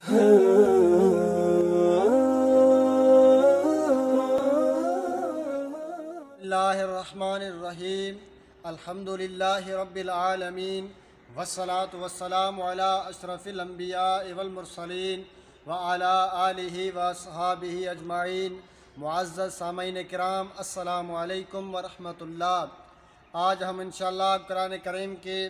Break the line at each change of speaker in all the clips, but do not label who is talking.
बिस्मिल्लाहिर्रहमानिर्रहीम अल्हम्दुलिल्लाहि रब्बिल आलमीन वस्सलातु वस्सलामु अला अशरफिल अंबिया वल मुरसलीन व अला आलिहि व अस्हाबिहि अजमाइन। मुअज़्ज़ज़ सामईन किराम, अस्सलामु अलैकुम व रहमतुल्लाह। आज हम इंशाअल्लाह कुरान करीम के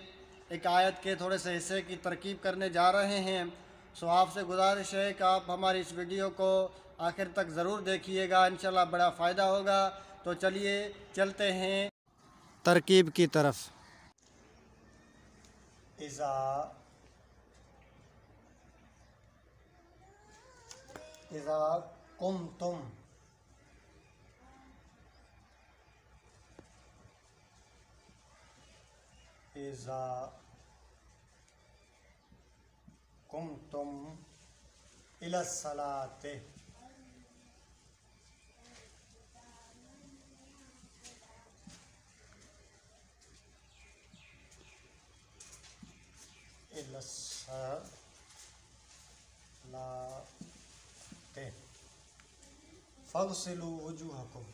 एक आयत के थोड़े से हिस्से की तरकीब करने जा रहे हैं। सो आपसे गुजारिश है कि आप हमारी इस वीडियो को आखिर तक ज़रूर देखिएगा, इंशाअल्लाह बड़ा फ़ायदा होगा। तो चलिए चलते हैं तरकीब की तरफ। इज़ा इज़ा कुंतुम, इज़ा कुंतुम इलस्सलाते, इलस्सलाते फ़ग़सिलू वुजूहकुम,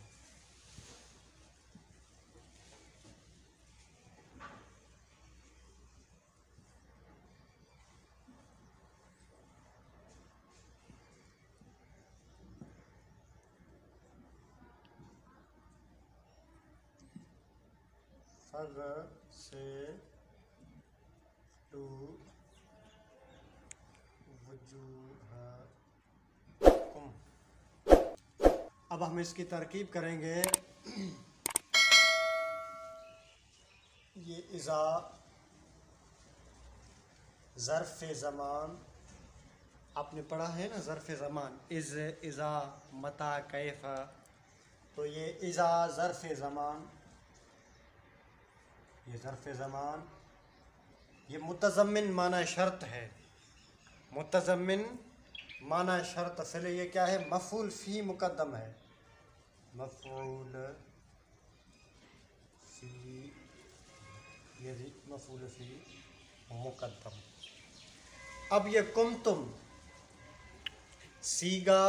फ़ग़सिलू वुजूहकुम। अब हम इसकी तरकीब करेंगे। ये इज़ा ज़र्फ़ ज़मान, आपने पढ़ा है ना ज़र्फ़ ज़मान, इज़ा मता कैफ़ा। तो ये इज़ा ज़र्फ़ ज़मान, ये ज़र्फ़ ज़मान, ये मुतज़म्मिन माना शर्त है। मुतज़म्मिन माना शर्त, फिर ये क्या है? मफ़ूल फ़ी मुक़द्दम है। मफ़ूल फ़ी, ये मफ़ूल फ़ी मुक़द्दम। अब ये कुंतुम सीगा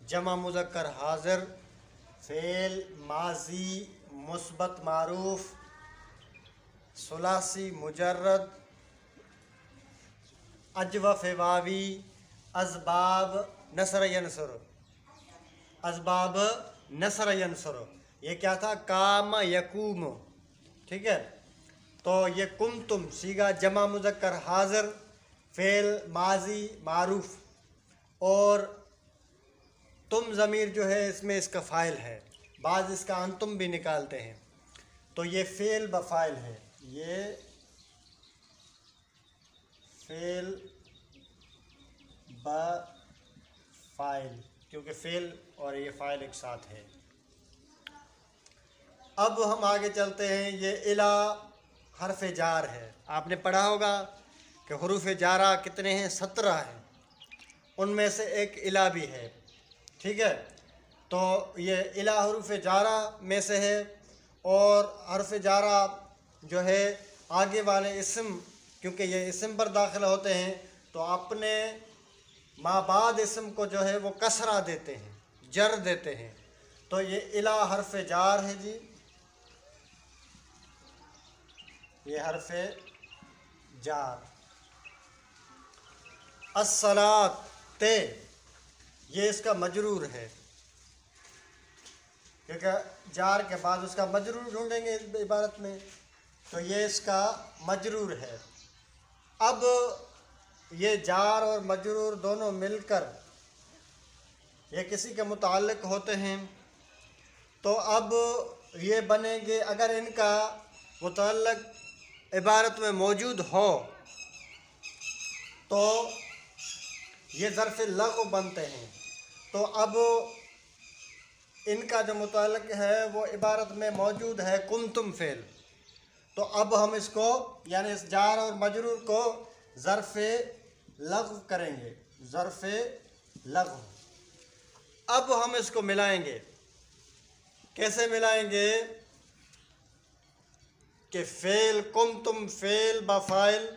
जमा मुज़क्कर हाज़िर, फ़ेल माज़ी मुस्बत मारूफ़, सुलासी मुजर्रद, अजवफ़ वावी, असबाब नसर यनसुर, असबाब नसर यनसुर। ये क्या था? काम यकूम। ठीक है। तो ये कुंतुम सीगा जमा मुज़क्कर हाज़िर, फ़ेल माज़ी मारूफ़, और तुम ज़मीर जो है इसमें इसका फ़ाइल है। बाज़ इसका अंतुम भी निकालते हैं। तो ये फ़ेल बफ़ाइल है, ये फ़ेल बफ़ाइल, क्योंकि फ़ेल और ये फ़ाइल एक साथ है। अब हम आगे चलते हैं। ये इला हरफ जार है। आपने पढ़ा होगा कि हुरूफ़ जारा कितने हैं? 17 हैं। उनमें से एक इला भी है। ठीक है। तो ये इला हुरूफ़ जारा में से है, और हरफ जारा जो है आगे वाले इस्म, क्योंकि ये इस्म पर दाखिल होते हैं, तो अपने माबाद इस्म को जो है वो कसरा देते हैं, जर देते हैं। तो ये इला हरफ जार है जी, ये हरफ जार। अस्सलात ते, ये इसका मजरूर है, क्योंकि जार के बाद उसका मजरूर ढूंढेंगे इस इबारत में। तो ये इसका मजरूर है। अब ये जार और मजरूर दोनों मिलकर ये किसी के मुताल्लिक होते हैं। तो अब ये बनेंगे, अगर इनका मुताल्लिक इबारत में मौजूद हो तो ये ज़र्फ़ लग़्व बनते हैं। तो अब इनका जो मुताल्लिक है वो इबारत में मौजूद है कुंतुम फ़ेल। तो अब हम इसको, यानी इस जार और मजरूर को ज़र्फ़ लग़्व करेंगे, ज़र्फ़ लग़्व। अब हम इसको मिलाएंगे। कैसे मिलाएंगे? कि फ़ेल कुंतुम फ़ेल बफ़ाइल,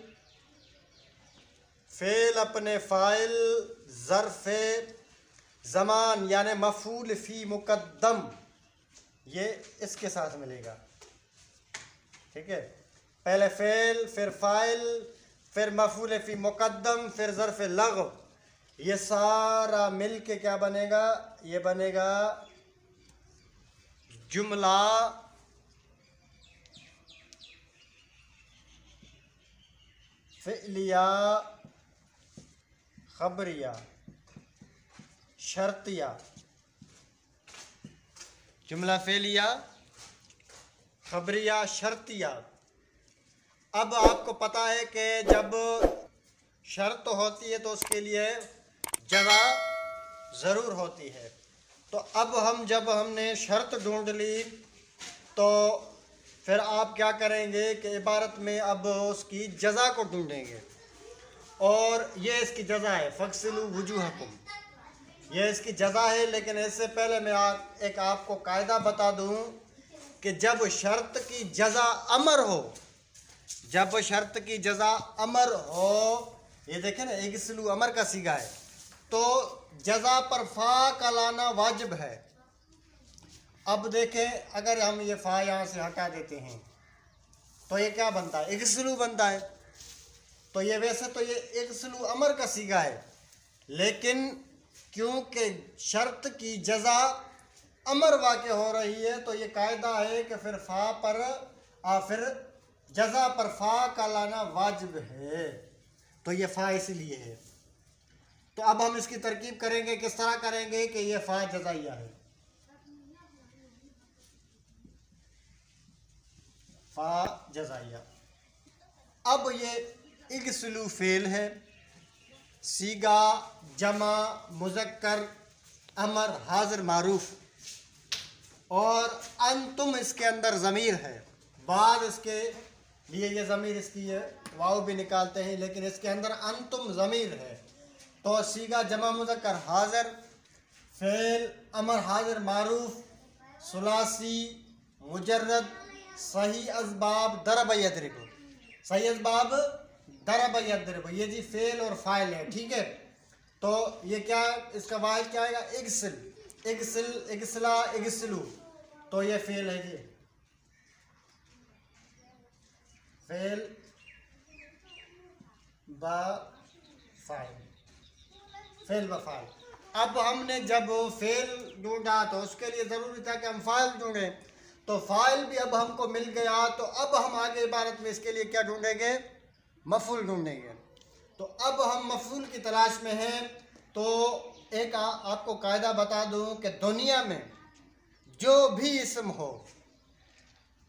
फ़ेल अपने फ़ाइल ज़र्फ़ ज़मान यानी मफ़ूल फ़ी मुक़द्दम, ये इसके साथ मिलेगा। ठीक है, पहले फ़ेल, फिर फ़ाइल, फिर मफ़ूल फ़ी मुक़द्दम, फिर ज़र्फ़ लग़व, ये सारा मिल के क्या बनेगा? ये बनेगा जुमला फ़िअलिया ख़बरिया शर्तिया। जुमला फ़िअलिया ख़बरिया शर्तिया। अब आपको पता है कि जब शर्त होती है तो उसके लिए जज़ा ज़रूर होती है। तो अब जब हमने शर्त ढूंढ ली तो फिर आप क्या करेंगे कि इबारत में अब उसकी जज़ा को ढूंढेंगे, और ये इसकी जज़ा है, फ़ग़सिलू वुजूहकुम, ये इसकी जज़ा है। लेकिन इससे पहले मैं एक आपको कायदा बता दूं कि जब शर्त की जज़ा अमर हो, जब शर्त की जज़ा अमर हो, ये देखें ना, इगसिलू अमर का सीगा है, तो जज़ा पर फ़ा का लाना वाजिब है। अब देखें, अगर हम ये फ़ा यहाँ से हटा देते हैं तो ये क्या बनता है? इगसिलू बनता है। तो ये वैसे तो ये इगसिलू अमर का सीगा है, लेकिन क्योंकि शर्त की जज़ा अमर वाक़ हो रही है तो ये कायदा है कि फिर फ़ा पर फिर जज़ा पर फ़ा का लाना वाजिब है। तो ये फ़ा इसलिए है। तो अब हम इसकी तरकीब करेंगे, किस तरह करेंगे कि ये फ़ा जज़ाइया है, फ़ा जज़ाइया। अब ये इगसिलू फ़ेल है, सीगा जमा मुज़क्कर अमर हाज़िर मारूफ, और अंतुम इसके अंदर ज़मीर है। बाद इसके लिए ये ज़मीर इसकी है, वाव भी निकालते हैं, लेकिन इसके अंदर अंतुम ज़मीर है। तो सीगा जमा मुज़क्कर हाज़िर, फ़ेल अमर हाज़िर मारूफ, सुलासी मुजर्रद, सही असबाब दरब यदरिब, सही असबाब दरब यदरिब, ये जी फ़ेल और फ़ाइल है। ठीक है, तो ये क्या, इसका वाहिद क्या आएगा? इगसिल, इगसिल, इगसला, इगसिलू। तो ये फ़ेल है जी, फ़ेल ब फ़ाइल, फ़ेल व फ़ाइल। अब हमने जब फ़ेल ढूंढा तो उसके लिए ज़रूरी था कि हम फ़ाइल ढूंढें, तो फ़ाइल भी अब हमको मिल गया। तो अब हम आगे इबारत में इसके लिए क्या ढूंढेंगे? मफ़ूल ढूंढेंगे। तो अब हम मफ़ूल की तलाश में हैं। तो एक आपको कायदा बता दूं कि दुनिया में जो भी इसम हो,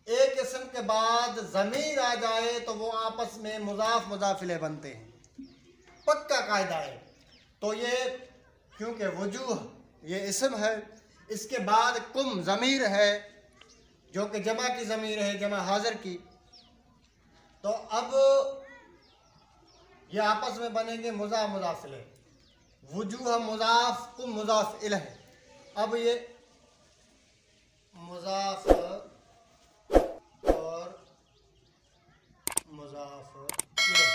एक इसम के बाद ज़मीर आ जाए तो वो आपस में मुज़ाफ़ मुज़ाफ़िले बनते हैं, पक्का कायदा है। तो ये क्योंकि वजूह ये इसम है, इसके बाद कुम ज़मीर है जो कि जमा की ज़मीर है, जमा हाज़िर की, तो अब ये आपस में बनेंगे मुज़ाफ़ मुज़ाफ़िले, वजूह मुज़ाफ़, कुम मुज़ाफ़ इलैह। अब ये मुज़ाफ़ और मुज़ाफ़ इलैह,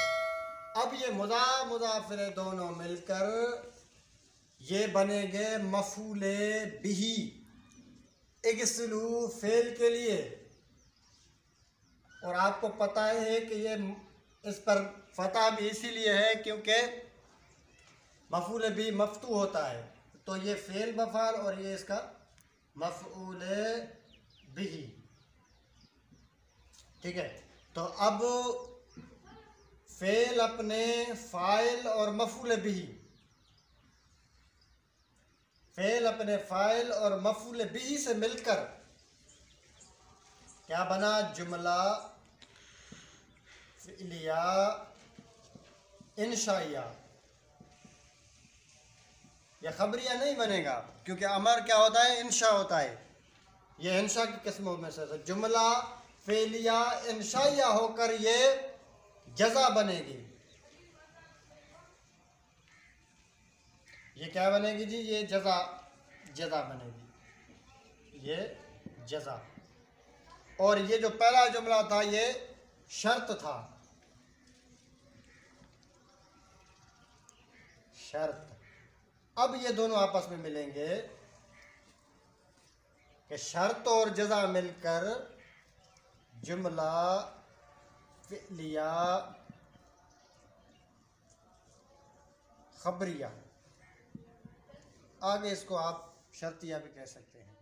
अब ये मुज़ाफ़ इलैह दोनों मिलकर ये बनेंगे मफ़ूले बिही, इगसिलू फ़ेल के लिए। और आपको पता है कि ये इस पर फ़तह भी इसीलिए है क्योंकि मफ़ूल भी मफ्तू होता है। तो ये फ़ेल मफ़ाल और ये इसका मफ़ऊल बिही। ठीक है, तो अब फ़ेल अपने फ़ाइल और मफ़ूल बिही, फ़ेल अपने फ़ाइल और मफ़ूल बिही से मिलकर क्या बना? जुमला फ़िअलिया इंशाइया या खबरिया नहीं बनेगा, क्योंकि अमर क्या होता है? इंशा होता है। ये इंशा की किस्मों में से जुमला फ़िअलिया इंशाइया होकर ये जज़ा बनेगी। ये क्या बनेगी जी? ये जज़ा, जज़ा बनेगी, ये जज़ा। और ये जो पहला जुमला था ये शर्त था, शर्त। अब ये दोनों आपस में मिलेंगे कि शर्त और जज़ा मिलकर जुमला फ़िअलिया खबरिया, आगे इसको आप शर्तिया भी कह सकते हैं।